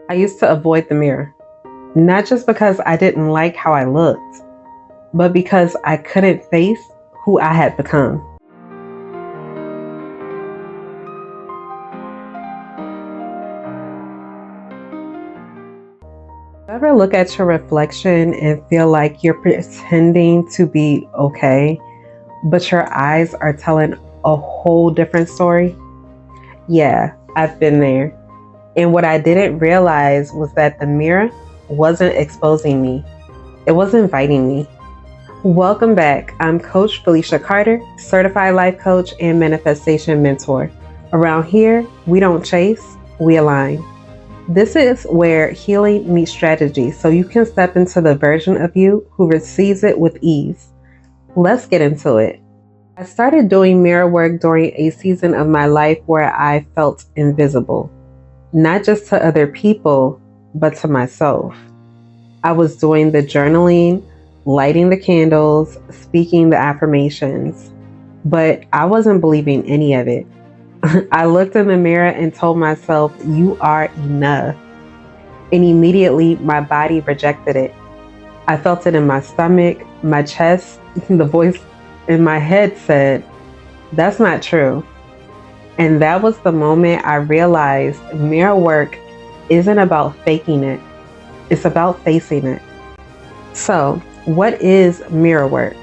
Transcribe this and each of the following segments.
I used to avoid the mirror, not just because I didn't like how I looked, but because I couldn't face who I had become. Ever look at your reflection and feel like you're pretending to be okay, but your eyes are telling a whole different story? Yeah, I've been there. And what I didn't realize was that the mirror wasn't exposing me, it was inviting me. Welcome back. I'm Coach Felicia Carter, certified life coach and manifestation mentor. Around here, we don't chase, we align. This is where healing meets strategy so you can step into the version of you who receives it with ease. Let's get into it. I started doing mirror work during a season of my life where I felt invisible, not just to other people, but to myself. I was doing the journaling, lighting the candles, speaking the affirmations, but I wasn't believing any of it. I looked in the mirror and told myself, "You are enough." And immediately my body rejected it. I felt it in my stomach, my chest. The voice in my head said, "That's not true." And that was the moment I realized mirror work isn't about faking it, it's about facing it. So, what is mirror work?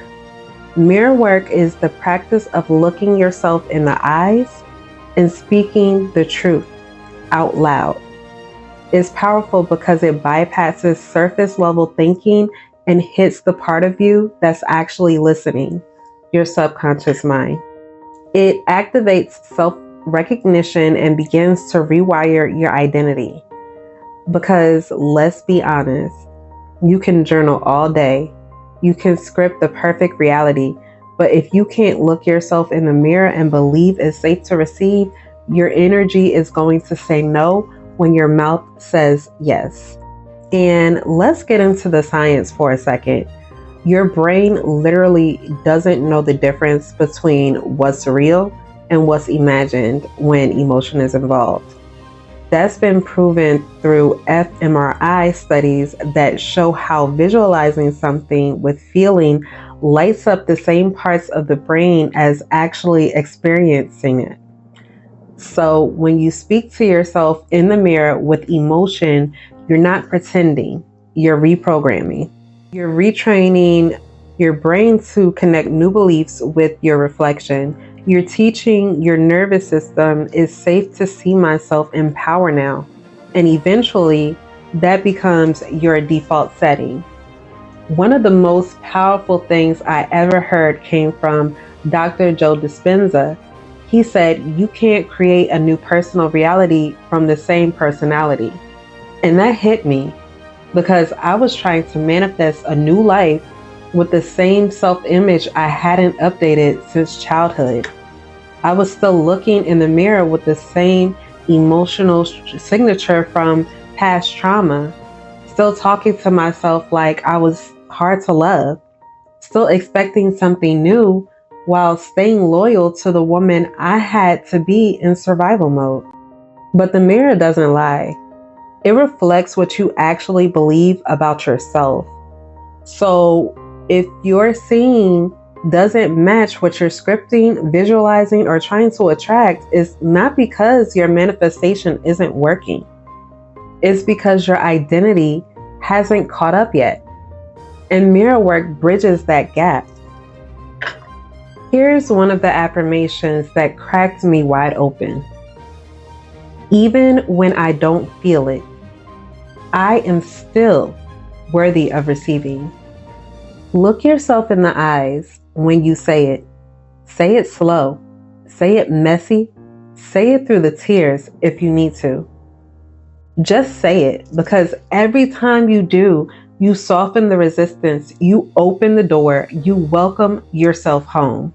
Mirror work is the practice of looking yourself in the eyes and speaking the truth out loud. It's powerful because it bypasses surface level thinking and hits the part of you that's actually listening, your subconscious mind. It activates self-recognition and begins to rewire your identity. Because let's be honest, you can journal all day, you can script the perfect reality, but if you can't look yourself in the mirror and believe it's safe to receive, your energy is going to say no when your mouth says yes. And let's get into the science for a second. Your brain literally doesn't know the difference between what's real and what's imagined when emotion is involved. That's been proven through fMRI studies that show how visualizing something with feeling lights up the same parts of the brain as actually experiencing it. So when you speak to yourself in the mirror with emotion, you're not pretending, you're reprogramming. You're retraining your brain to connect new beliefs with your reflection. You're teaching your nervous system it's safe to see myself in power now. And eventually, that becomes your default setting. One of the most powerful things I ever heard came from Dr. Joe Dispenza. He said, "You can't create a new personal reality from the same personality." And that hit me because I was trying to manifest a new life with the same self-image I hadn't updated since childhood. I was still looking in the mirror with the same emotional signature from past trauma, still talking to myself like I was hard to love, still expecting something new while staying loyal to the woman I had to be in survival mode. But the mirror doesn't lie. It reflects what you actually believe about yourself. So if your seeing doesn't match what you're scripting, visualizing, or trying to attract, it's not because your manifestation isn't working. It's because your identity hasn't caught up yet. And mirror work bridges that gap. Here's one of the affirmations that cracked me wide open. Even when I don't feel it, I am still worthy of receiving. Look yourself in the eyes when you say it. Say it slow. Say it messy. Say it through the tears if you need to. Just say it, because every time you do, you soften the resistance, you open the door, you welcome yourself home.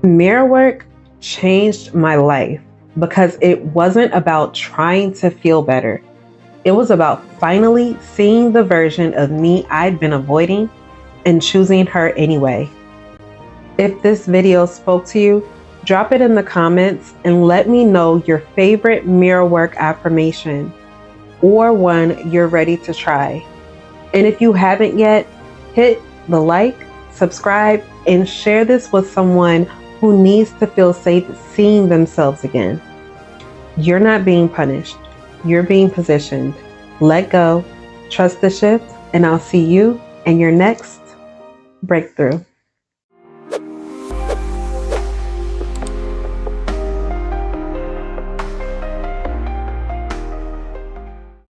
Mirror work changed my life because it wasn't about trying to feel better. It was about finally seeing the version of me I'd been avoiding and choosing her anyway. If this video spoke to you, drop it in the comments and let me know your favorite mirror work affirmation. or one you're ready to try. And if you haven't yet, hit the like, subscribe, and share this with someone who needs to feel safe seeing themselves again. You're not being punished. You're being positioned. Let go, trust the shift, and I'll see you in your next breakthrough.